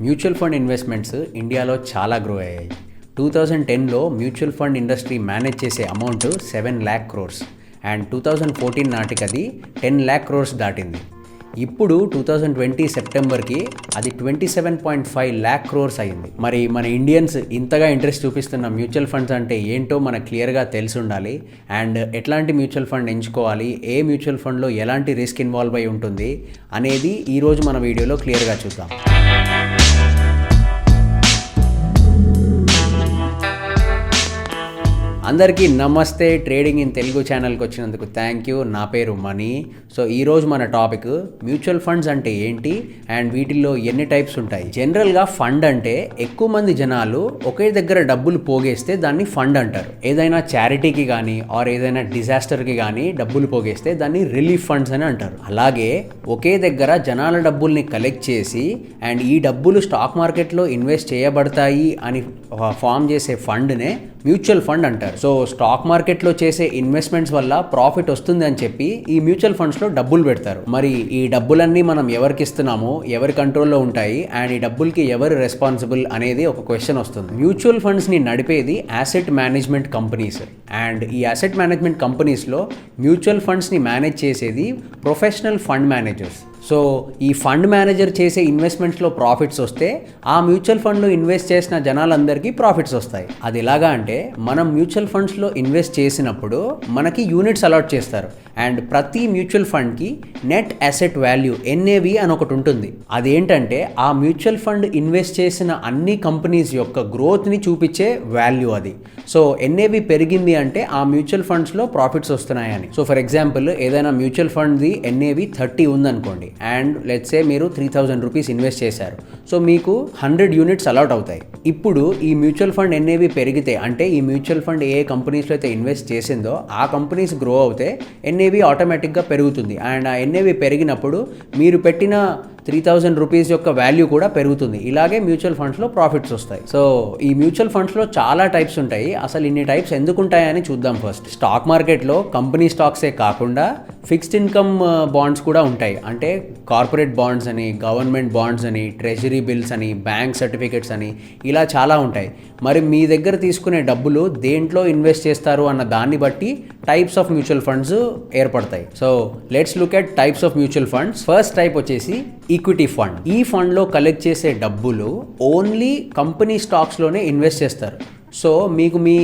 Mutual fund investments ఇండియాలో చాలా grow అయ్యాయి. 2010లో మ్యూచువల్ ఫండ్ ఇండస్ట్రీ మేనేజ్ చేసే అమౌంట్ 7 lakh crores అండ్ 2014 నాటికి అది 10 lakh crores దాటింది. ఇప్పుడు 2020 సెప్టెంబర్కి అది 27.5 lakh crores అయింది. మరి మన ఇండియన్స్ ఇంతగా ఇంట్రెస్ట్ చూపిస్తున్న మ్యూచువల్ ఫండ్స్ అంటే ఏంటో మనకు క్లియర్గా తెలిసి ఉండాలి. అండ్ ఎట్లాంటి మ్యూచువల్ ఫండ్ ఎంచుకోవాలి, ఏ మ్యూచువల్ ఫండ్లో ఎలాంటి రిస్క్ ఇన్వాల్వ్ అయి ఉంటుంది అనేది ఈరోజు మన వీడియోలో క్లియర్గా చూద్దాం. అందరికీ నమస్తే. ట్రేడింగ్ ఇన్ తెలుగు ఛానల్కి వచ్చినందుకు థ్యాంక్ యూ. నా పేరు మనీ. సో ఈరోజు మన టాపిక్ మ్యూచువల్ ఫండ్స్ అంటే ఏంటి అండ్ వీటిల్లో ఎన్ని టైప్స్ ఉంటాయి. జనరల్గా ఫండ్ అంటే ఎక్కువ మంది జనాలు ఒకే దగ్గర డబ్బులు పోగేస్తే దాన్ని ఫండ్ అంటారు. ఏదైనా చారిటీకి కానీ ఆర్ ఏదైనా డిజాస్టర్కి కానీ డబ్బులు పోగేస్తే దాన్ని రిలీఫ్ ఫండ్స్ అని అంటారు. అలాగే ఒకే దగ్గర జనాల డబ్బుల్ని కలెక్ట్ చేసి అండ్ ఈ డబ్బులు స్టాక్ మార్కెట్లో ఇన్వెస్ట్ చేయబడతాయి అని ఫామ్ చేసే ఫండ్నే మ్యూచువల్ ఫండ్ అంటారు. సో స్టాక్ మార్కెట్లో చేసే ఇన్వెస్ట్మెంట్స్ వల్ల ప్రాఫిట్ వస్తుంది అని చెప్పి ఈ మ్యూచువల్ ఫండ్స్లో డబ్బులు పెడతారు. మరి ఈ డబ్బులన్నీ మనం ఎవరికి ఇస్తున్నామో, ఎవరి కంట్రోల్లో ఉంటాయి అండ్ ఈ డబ్బులకి ఎవరు రెస్పాన్సిబుల్ అనేది ఒక క్వశ్చన్ వస్తుంది. మ్యూచువల్ ఫండ్స్ని నడిపేది యాసెట్ మేనేజ్మెంట్ కంపెనీస్ అండ్ ఈ యాసెట్ మేనేజ్మెంట్ కంపెనీస్లో మ్యూచువల్ ఫండ్స్ని మేనేజ్ చేసేది ప్రొఫెషనల్ ఫండ్ మేనేజర్స్. సో ఈ ఫండ్ మేనేజర్ చేసే ఇన్వెస్ట్మెంట్స్లో ప్రాఫిట్స్ వస్తే ఆ మ్యూచువల్ ఫండ్లో ఇన్వెస్ట్ చేసిన జనాలందరికీ ప్రాఫిట్స్ వస్తాయి. అది ఎలాగా అంటే మనం మ్యూచువల్ ఫండ్స్లో ఇన్వెస్ట్ చేసినప్పుడు మనకి యూనిట్స్ అలాట్ చేస్తారు అండ్ ప్రతి మ్యూచువల్ ఫండ్కి నెట్ అసెట్ వాల్యూ NAV అని ఒకటి ఉంటుంది. అదేంటంటే ఆ మ్యూచువల్ ఫండ్ ఇన్వెస్ట్ చేసిన అన్ని కంపెనీస్ యొక్క గ్రోత్ని చూపించే వాల్యూ అది. సో NAV పెరిగింది అంటే ఆ మ్యూచువల్ ఫండ్స్లో ప్రాఫిట్స్ వస్తున్నాయని. సో ఫర్ ఎగ్జాంపుల్ ఏదైనా మ్యూచువల్ ఫండ్ది NAV 30 ఉందనుకోండి అండ్ లెట్స్ సే మీరు 3000 రూపీస్ ఇన్వెస్ట్ చేశారు. సో మీకు 100 యూనిట్స్ అలాట్ అవుతాయి. ఇప్పుడు ఈ మ్యూచువల్ ఫండ్ NAV పెరిగితే అంటే ఈ మ్యూచువల్ ఫండ్ ఏ కంపెనీస్లో అయితే ఇన్వెస్ట్ చేసిందో ఆ కంపెనీస్ గ్రో అవుతే NAV ఆటోమేటిక్గా పెరుగుతుంది అండ్ ఆ NAV పెరిగినప్పుడు మీరు పెట్టిన 3000 రూపీస్ యొక్క వాల్యూ కూడా పెరుగుతుంది. ఇలాగే మ్యూచువల్ ఫండ్స్లో ప్రాఫిట్స్ వస్తాయి. సో ఈ మ్యూచువల్ ఫండ్స్లో చాలా టైప్స్ ఉంటాయి. అసలు ఇన్ని టైప్స్ ఎందుకు ఉంటాయని చూద్దాం. ఫస్ట్ స్టాక్ మార్కెట్లో కంపెనీ స్టాక్సే కాకుండా ఫిక్స్డ్ ఇన్కమ్ బాండ్స్ కూడా ఉంటాయి. అంటే కార్పొరేట్ బాండ్స్ అని, గవర్నమెంట్ బాండ్స్ అని, ట్రెజరీ బిల్స్ అని, బ్యాంక్ సర్టిఫికెట్స్ అని ఇలా చాలా ఉంటాయి. మరి మీ దగ్గర తీసుకునే డబ్బులు దేంట్లో ఇన్వెస్ట్ చేస్తారు అన్న దాన్ని బట్టి టైప్స్ ఆఫ్ మ్యూచువల్ ఫండ్స్ ఏర్పడతాయి. So let's look at types of mutual funds. First type వచ్చేసి ఈక్విటీ ఫండ్. ఈ ఫండ్లో కలెక్ట్ చేసే డబ్బులు ఓన్లీ కంపెనీ స్టాక్స్లోనే ఇన్వెస్ట్ చేస్తారు. సో మీకు మీ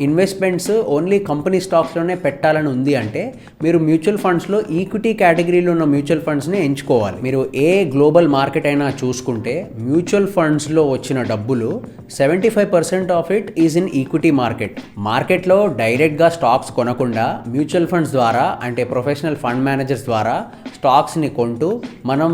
ఇన్వెస్ట్మెంట్స్ ఓన్లీ కంపెనీ స్టాక్స్లోనే పెట్టాలని ఉంది అంటే మీరు మ్యూచువల్ ఫండ్స్లో ఈక్విటీ కేటగిరీలో ఉన్న మ్యూచువల్ ఫండ్స్ని ఎంచుకోవాలి. మీరు ఏ గ్లోబల్ మార్కెట్ అయినా చూసుకుంటే మ్యూచువల్ ఫండ్స్లో వచ్చిన డబ్బులు 75% of it is in equity market. మార్కెట్లో డైరెక్ట్గా స్టాక్స్ కొనకుండా మ్యూచువల్ ఫండ్స్ ద్వారా అంటే ప్రొఫెషనల్ ఫండ్ మేనేజర్స్ ద్వారా స్టాక్స్ని కొంటూ మనం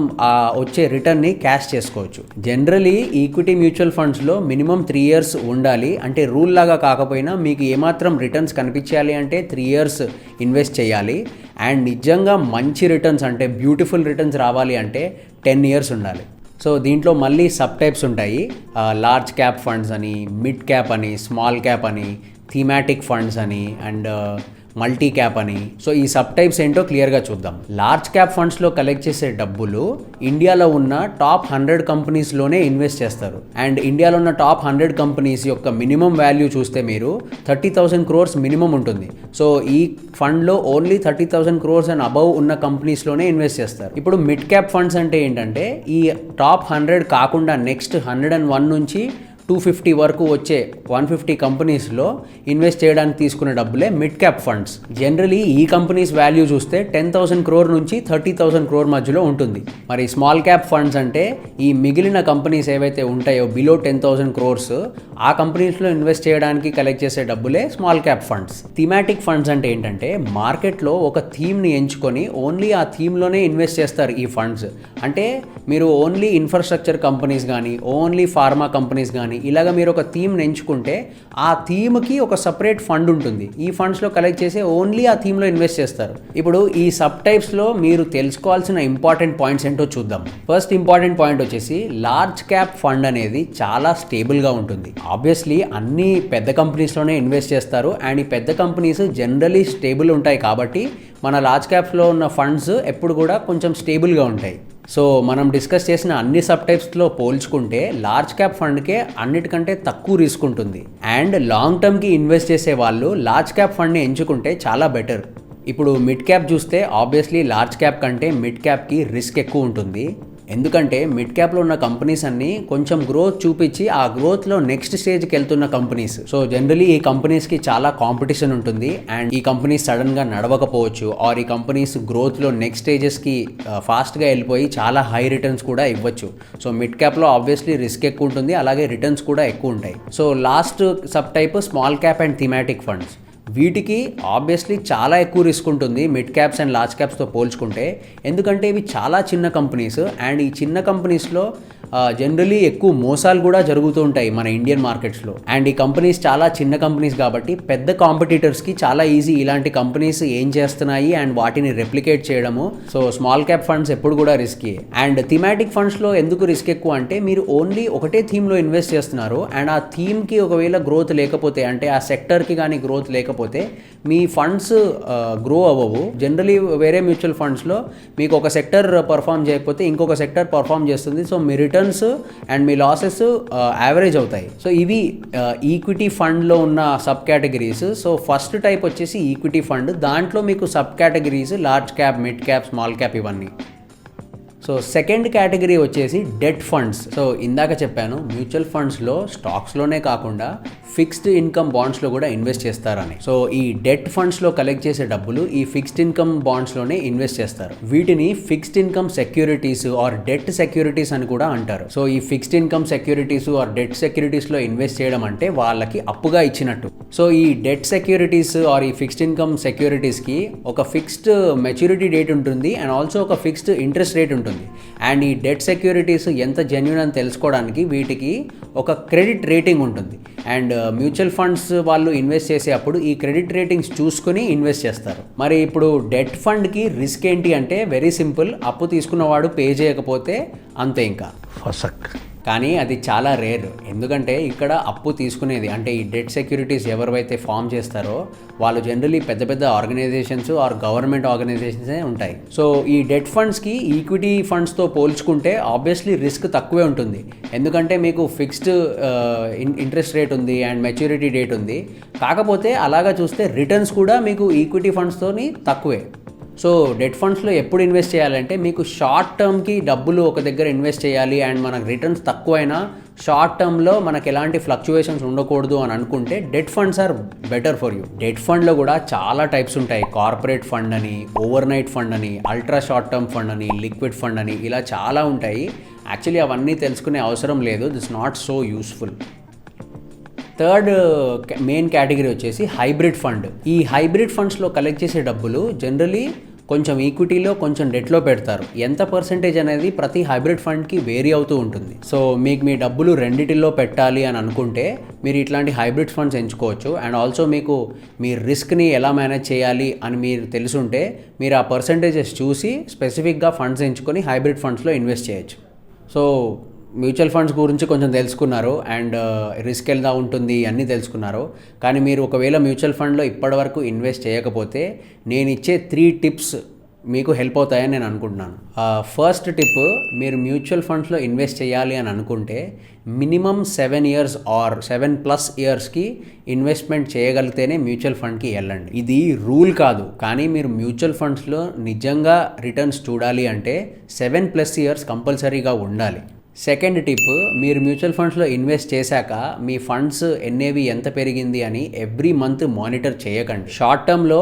వచ్చే రిటర్న్ని క్యాష్ చేసుకోవచ్చు. జనరలీ ఈక్విటీ మ్యూచువల్ ఫండ్స్లో మినిమం 3 years ఉండాలి. అంటే రూల్ లాగా కాకపోయినా మీకు ఏమాత్రం రిటర్న్స్ కనిపించాలి అంటే 3 years ఇన్వెస్ట్ చేయాలి. అండ్ నిజంగా మంచి రిటర్న్స్ అంటే బ్యూటిఫుల్ రిటర్న్స్ రావాలి అంటే 10 years ఉండాలి. సో దీంట్లో మళ్ళీ సబ్ టైప్స్ ఉంటాయి. లార్జ్ క్యాప్ ఫండ్స్ అని, మిడ్ క్యాప్ అని, స్మాల్ క్యాప్ అని, థీమాటిక్ ఫండ్స్ అని అండ్ మల్టీ క్యాప్ అని. సో ఈ సబ్ టైప్స్ ఏంటో క్లియర్గా చూద్దాం. లార్జ్ క్యాప్ ఫండ్స్లో కలెక్ట్ చేసే డబ్బులు ఇండియాలో ఉన్న టాప్ 100 కంపెనీస్లోనే ఇన్వెస్ట్ చేస్తారు. అండ్ ఇండియాలో ఉన్న టాప్ 100 కంపెనీస్ యొక్క మినిమం వాల్యూ చూస్తే మీరు 30,000 crores మినిమం ఉంటుంది. సో ఈ ఫండ్లో ఓన్లీ 30,000 crores అండ్ అబవ్ ఉన్న కంపెనీస్లోనే ఇన్వెస్ట్ చేస్తారు. ఇప్పుడు మిడ్ క్యాప్ ఫండ్స్ అంటే ఏంటంటే ఈ టాప్ 100 కాకుండా నెక్స్ట్ 101 నుంచి 250 వరకు వచ్చే 150 కంపెనీస్లో ఇన్వెస్ట్ చేయడానికి తీసుకునే డబ్బులే మిడ్ క్యాప్ ఫండ్స్. జనరలీ ఈ కంపెనీస్ వాల్యూ చూస్తే 10,000 crore నుంచి 30,000 crore మధ్యలో ఉంటుంది. మరి స్మాల్ క్యాప్ ఫండ్స్ అంటే ఈ మిగిలిన కంపెనీస్ ఏవైతే ఉంటాయో బిలో 10,000 crores ఆ కంపెనీస్లో ఇన్వెస్ట్ చేయడానికి కలెక్ట్ చేసే డబ్బులే small cap funds. Thematic funds అంటే ఏంటంటే మార్కెట్లో ఒక థీమ్ని ఎంచుకొని ఓన్లీ ఆ థీమ్లోనే ఇన్వెస్ట్ చేస్తారు ఈ ఫండ్స్. అంటే మీరు ఓన్లీ ఇన్ఫ్రాస్ట్రక్చర్ కంపెనీస్ కానీ, ఓన్లీ ఫార్మా కంపెనీస్ కానీ ఇలాగ మీరు ఒక థీమ్ని ఎంచుకుంటే ఆ థీమ్కి ఒక సపరేట్ ఫండ్ ఉంటుంది. ఈ ఫండ్స్లో కలెక్ట్ చేసి ఓన్లీ ఆ థీమ్లో ఇన్వెస్ట్ చేస్తారు. ఇప్పుడు ఈ సబ్ టైప్స్లో మీరు తెలుసుకోవాల్సిన ఇంపార్టెంట్ పాయింట్స్ ఏంటో చూద్దాం. ఫస్ట్ ఇంపార్టెంట్ పాయింట్ వచ్చేసి లార్జ్ క్యాప్ ఫండ్ అనేది చాలా స్టేబుల్గా ఉంటుంది. ఆబ్వియస్లీ అన్ని పెద్ద కంపెనీస్లోనే ఇన్వెస్ట్ చేస్తారు అండ్ ఈ పెద్ద కంపెనీస్ జనరలీ స్టేబుల్ ఉంటాయి కాబట్టి మన లార్జ్ క్యాప్స్లో ఉన్న ఫండ్స్ ఎప్పుడు కూడా కొంచెం స్టేబుల్గా ఉంటాయి. సో మనం డిస్కస్ చేసిన అన్ని సబ్ టైప్స్లో పోల్చుకుంటే లార్జ్ క్యాప్ ఫండ్కే అన్నిటికంటే తక్కువ రిస్క్ ఉంటుంది. అండ్ లాంగ్ టర్మ్కి ఇన్వెస్ట్ చేసే వాళ్ళు లార్జ్ క్యాప్ ఫండ్ని ఎంచుకుంటే చాలా బెటర్. ఇప్పుడు మిడ్ క్యాప్ చూస్తే ఆబ్వియస్లీ లార్జ్ క్యాప్ కంటే మిడ్ క్యాప్కి రిస్క్ ఎక్కువ ఉంటుంది. ఎందుకంటే మిడ్ క్యాప్లో ఉన్న కంపెనీస్ అన్నీ కొంచెం గ్రోత్ చూపించి ఆ గ్రోత్లో నెక్స్ట్ స్టేజ్కి వెళ్తున్న కంపెనీస్. సో జనరలీ ఈ కంపెనీస్కి చాలా కాంపిటీషన్ ఉంటుంది అండ్ ఈ కంపెనీస్ సడన్గా నడవకపోవచ్చు ఆర్ ఈ కంపెనీస్ గ్రోత్లో నెక్స్ట్ స్టేజెస్కి ఫాస్ట్గా వెళ్ళిపోయి చాలా హై రిటర్న్స్ కూడా ఇవ్వచ్చు. సో మిడ్ క్యాప్లో ఆబ్వియస్లీ రిస్క్ ఎక్కువ ఉంటుంది, అలాగే రిటర్న్స్ కూడా ఎక్కువ ఉంటాయి. So last sub type small cap and thematic funds. వీటికి ఆబ్వియస్లీ చాలా ఎక్కువ రిస్క్ ఉంటుంది మిడ్ క్యాప్స్ అండ్ లార్జ్ క్యాప్స్తో పోల్చుకుంటే. ఎందుకంటే ఇవి చాలా చిన్న కంపెనీస్ అండ్ ఈ చిన్న కంపెనీస్లో జనరలీ ఎక్కువ మోసాలు కూడా జరుగుతూ ఉంటాయి మన ఇండియన్ మార్కెట్స్లో. అండ్ ఈ కంపెనీస్ చాలా చిన్న కంపెనీస్ కాబట్టి పెద్ద కాంపిటీటర్స్కి చాలా ఈజీ ఇలాంటి కంపెనీస్ ఏం చేస్తున్నాయి అండ్ వాటిని రెప్లికేట్ చేయడము. సో స్మాల్ క్యాప్ ఫండ్స్ ఎప్పుడు కూడా రిస్కీ. అండ్ థీమాటిక్ ఫండ్స్లో ఎందుకు రిస్క్ ఎక్కువ అంటే మీరు ఓన్లీ ఒకటే థీమ్లో ఇన్వెస్ట్ చేస్తున్నారు అండ్ ఆ థీమ్కి ఒకవేళ గ్రోత్ లేకపోతే అంటే ఆ సెక్టర్కి కానీ గ్రోత్ లేకపోతే మీ ఫండ్స్ గ్రో అవ్వవు. జనరలీ వేరే మ్యూచువల్ ఫండ్స్లో మీకు ఒక సెక్టర్ పర్ఫామ్ చేయకపోతే ఇంకొక సెక్టర్ పర్ఫామ్ చేస్తుంది. So me returns and me losses average అవుతాయి. సో ఇవి ఈక్విటీ ఫండ్లో ఉన్న sub categories. So first type వచ్చేసి ఈక్విటీ ఫండ్. దాంట్లో మీకు sub categories large cap, mid cap, small cap ఇవన్నీ. సో సెకండ్ కేటగిరీ వచ్చేసి డెట్ ఫండ్స్. సో ఇందాక చెప్పాను మ్యూచువల్ ఫండ్స్లో స్టాక్స్లోనే కాకుండా ఫిక్స్డ్ ఇన్కమ్ బాండ్స్లో కూడా ఇన్వెస్ట్ చేస్తారని. సో ఈ డెట్ ఫండ్స్లో కలెక్ట్ చేసే డబ్బులు ఈ ఫిక్స్డ్ ఇన్కమ్ బాండ్స్లోనే ఇన్వెస్ట్ చేస్తారు. వీటిని fixed income securities or debt securities అని కూడా అంటారు. సో ఈ fixed income securities or debt సెక్యూరిటీస్లో ఇన్వెస్ట్ చేయడం అంటే వాళ్ళకి అప్పుగా ఇచ్చినట్టు. సో ఈ డెట్ సెక్యూరిటీస్ ఆర్ ఈ ఫిక్స్డ్ ఇన్కమ్ సెక్యూరిటీస్కి ఒక ఫిక్స్డ్ మెచ్యూరిటీ డేట్ ఉంటుంది అండ్ ఆల్సో ఒక ఫిక్స్డ్ ఇంట్రెస్ట్ రేట్ ఉంటుంది. అండ్ ఈ డెట్ సెక్యూరిటీస్ ఎంత జెన్యూన్ అని తెలుసుకోవడానికి వీటికి ఒక క్రెడిట్ రేటింగ్ ఉంటుంది. అండ్ మ్యూచువల్ ఫండ్స్ వాళ్ళు ఇన్వెస్ట్ చేసేటప్పుడు ఈ క్రెడిట్ రేటింగ్స్ చూసుకుని ఇన్వెస్ట్ చేస్తారు. మరి ఇప్పుడు డెట్ ఫండ్కి రిస్క్ ఏంటి అంటే వెరీ సింపుల్. అప్పు తీసుకున్నవాడు పే చేయకపోతే అంతే ఇంకా ఫసక్. కానీ అది చాలా రేర్. ఎందుకంటే ఇక్కడ అప్పు తీసుకునేది అంటే ఈ డెట్ సెక్యూరిటీస్ ఎవరైతే ఫామ్ చేస్తారో వాళ్ళు జనరలీ పెద్ద పెద్ద ఆర్గనైజేషన్స్ ఆర్ గవర్నమెంట్ ఆర్గనైజేషన్సే ఉంటాయి. సో ఈ డెట్ ఫండ్స్కి ఈక్విటీ ఫండ్స్తో పోల్చుకుంటే ఆబ్వియస్లీ రిస్క్ తక్కువే ఉంటుంది. ఎందుకంటే మీకు ఫిక్స్డ్ ఇంట్రెస్ట్ రేట్ ఉంది అండ్ మెచ్యూరిటీ డేట్ ఉంది. కాకపోతే అలాగా చూస్తే రిటర్న్స్ కూడా మీకు ఈక్విటీ ఫండ్స్తోని తక్కువే. సో డెట్ ఫండ్స్లో ఎప్పుడు ఇన్వెస్ట్ చేయాలంటే మీకు షార్ట్ టర్మ్కి డబ్బులు ఒక దగ్గర ఇన్వెస్ట్ చేయాలి అండ్ మనకు రిటర్న్స్ తక్కువైనా షార్ట్ టర్మ్లో మనకు ఎలాంటి ఫ్లక్చువేషన్స్ ఉండకూడదు అని అనుకుంటే debt funds are better for you. Debt ఫండ్లో కూడా చాలా టైప్స్ ఉంటాయి. కార్పొరేట్ ఫండ్ అని, ఓవర్ నైట్ ఫండ్ అని, అల్ట్రా షార్ట్ టర్మ్ ఫండ్ అని, లిక్విడ్ ఫండ్ అని, ఇలా చాలా ఉంటాయి. యాక్చువల్లీ అవన్నీ తెలుసుకునే అవసరం లేదు. This not so useful. Third main category వచ్చేసి హైబ్రిడ్ ఫండ్. ఈ హైబ్రిడ్ ఫండ్స్లో కలెక్ట్ చేసే డబ్బులు జనరలీ కొంచెం ఈక్విటీలో కొంచెం డెట్లో పెడతారు. ఎంత పర్సెంటేజ్ అనేది ప్రతి హైబ్రిడ్ ఫండ్కి వేరీ అవుతూ ఉంటుంది. సో మీకు మీ డబ్బులు రెండిటిలో పెట్టాలి అని అనుకుంటే మీరు ఇట్లాంటి హైబ్రిడ్ ఫండ్స్ ఎంచుకోవచ్చు. అండ్ ఆల్సో మీకు మీ రిస్క్ని ఎలా మేనేజ్ చేయాలి అని మీరు తెలుసుంటే మీరు ఆ పర్సెంటేజెస్ చూసి స్పెసిఫిక్గా ఫండ్స్ ఎంచుకొని హైబ్రిడ్ ఫండ్స్లో ఇన్వెస్ట్ చేయొచ్చు. సో మ్యూచువల్ ఫండ్స్ గురించి కొంచెం తెలుసుకున్నారు అండ్ రిస్క్ ఎలా ఉంటుంది అన్నీ తెలుసుకున్నారు. కానీ మీరు ఒకవేళ మ్యూచువల్ ఫండ్లో ఇప్పటివరకు ఇన్వెస్ట్ చేయకపోతే నేను ఇచ్చే 3 టిప్స్ మీకు హెల్ప్ అవుతాయని నేను అనుకుంటున్నాను. ఫస్ట్ టిప్, మీరు మ్యూచువల్ ఫండ్స్లో ఇన్వెస్ట్ చేయాలి అని అనుకుంటే మినిమం 7 years ఆర్ 7+ yearsకి ఇన్వెస్ట్మెంట్ చేయగలిగితేనే మ్యూచువల్ ఫండ్కి వెళ్ళండి. ఇది రూల్ కాదు, కానీ మీరు మ్యూచువల్ ఫండ్స్లో నిజంగా రిటర్న్స్ చూడాలి అంటే 7+ years కంపల్సరీగా ఉండాలి. సెకండ్ టిప్, మీరు మ్యూచువల్ ఫండ్స్లో ఇన్వెస్ట్ చేశాక మీ ఫండ్స్ ఎన్ఏవి ఎంత పెరిగింది అని ఎవ్రీ మంత్ మానిటర్ చేయకండి. షార్ట్ టర్మ్లో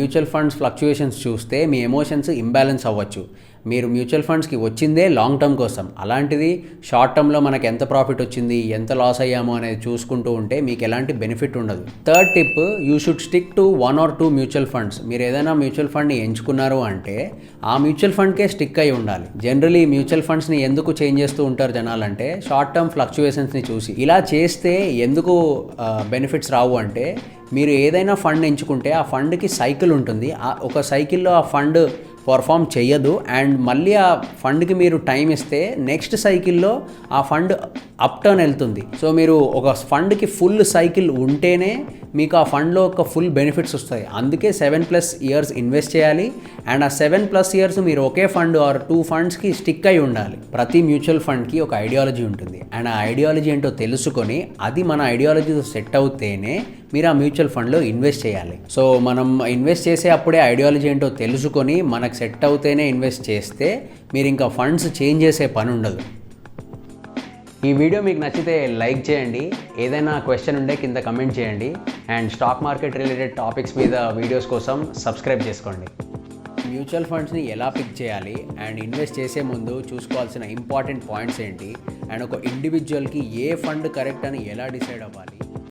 మ్యూచువల్ ఫండ్స్ ఫ్లక్చుయేషన్స్ చూస్తే మీ ఎమోషన్స్ ఇంబ్యాలెన్స్ అవ్వచ్చు. మీరు మ్యూచువల్ ఫండ్స్కి వచ్చిందే లాంగ్ టర్మ్ కోసం, అలాంటిది షార్ట్ టర్మ్లో మనకు ఎంత ప్రాఫిట్ వచ్చింది, ఎంత లాస్ అయ్యాము అనేది చూసుకుంటూ ఉంటే మీకు ఎలాంటి బెనిఫిట్ ఉండదు. Third tip, you should stick to 1 or 2 mutual funds. మీరు ఏదైనా మ్యూచువల్ ఫండ్ని ఎంచుకున్నారు అంటే ఆ మ్యూచువల్ ఫండ్కే స్టిక్ అయి ఉండాలి. జనరలీ మ్యూచువల్ ఫండ్స్ని ఎందుకు చేంజ్ చేస్తూ ఉంటారు జనాలంటే షార్ట్ టర్మ్ ఫ్లక్చుయేషన్స్ని చూసి. ఇలా చేస్తే ఎందుకు బెనిఫిట్స్ రావు అంటే మీరు ఏదైనా ఫండ్ ఎంచుకుంటే ఆ ఫండ్కి సైకిల్ ఉంటుంది. ఒక సైకిల్లో ఆ ఫండ్ పర్ఫామ్ చెయ్యదు అండ్ మళ్ళీ ఆ ఫండ్కి మీరు టైం ఇస్తే నెక్స్ట్ సైకిల్లో ఆ ఫండ్ అప్ టర్న్ వెళ్తుంది. సో మీరు ఒక ఫండ్కి ఫుల్ సైకిల్ ఉంటేనే మీకు ఆ ఫండ్లో ఒక ఫుల్ బెనిఫిట్స్ వస్తాయి. అందుకే 7+ ఇయర్స్ ఇన్వెస్ట్ చేయాలి. అండ్ ఆ 7+ ఇయర్స్ మీరు ఒకే ఫండ్ ఆర్ 2 ఫండ్స్కి స్టిక్ అయి ఉండాలి. ప్రతి మ్యూచువల్ ఫండ్కి ఒక ఐడియాలజీ ఉంటుంది. అండ్ ఆ ఐడియాలజీ ఏంటో తెలుసుకొని అది మన ఐడియాలజీతో సెట్ అవుతేనే మీరు ఆ మ్యూచువల్ ఫండ్లో ఇన్వెస్ట్ చేయాలి. సో మనం ఇన్వెస్ట్ చేసే అప్పుడే ఐడియాలజీ ఏంటో తెలుసుకొని మనకు సెట్ అవుతేనే ఇన్వెస్ట్ చేస్తే మీరు ఇంకా ఫండ్స్ చేంజ్ చేసే పని ఉండదు. ఈ వీడియో మీకు నచ్చితే లైక్ చేయండి. ఏదైనా క్వశ్చన్ ఉంటే కింద కమెంట్ చేయండి. And stock market related topics మీద వీడియోస్ కోసం సబ్స్క్రైబ్ చేసుకోండి. మ్యూచువల్ ఫండ్స్ని ఎలా పిక్ చేయాలి అండ్ ఇన్వెస్ట్ చేసే ముందు చూసుకోవాల్సిన ఇంపార్టెంట్ పాయింట్స్ ఏంటి, అండ్ ఒక ఇండివిజువల్కి ఏ ఫండ్ కరెక్ట్ అని ఎలా డిసైడ్ అవ్వాలి.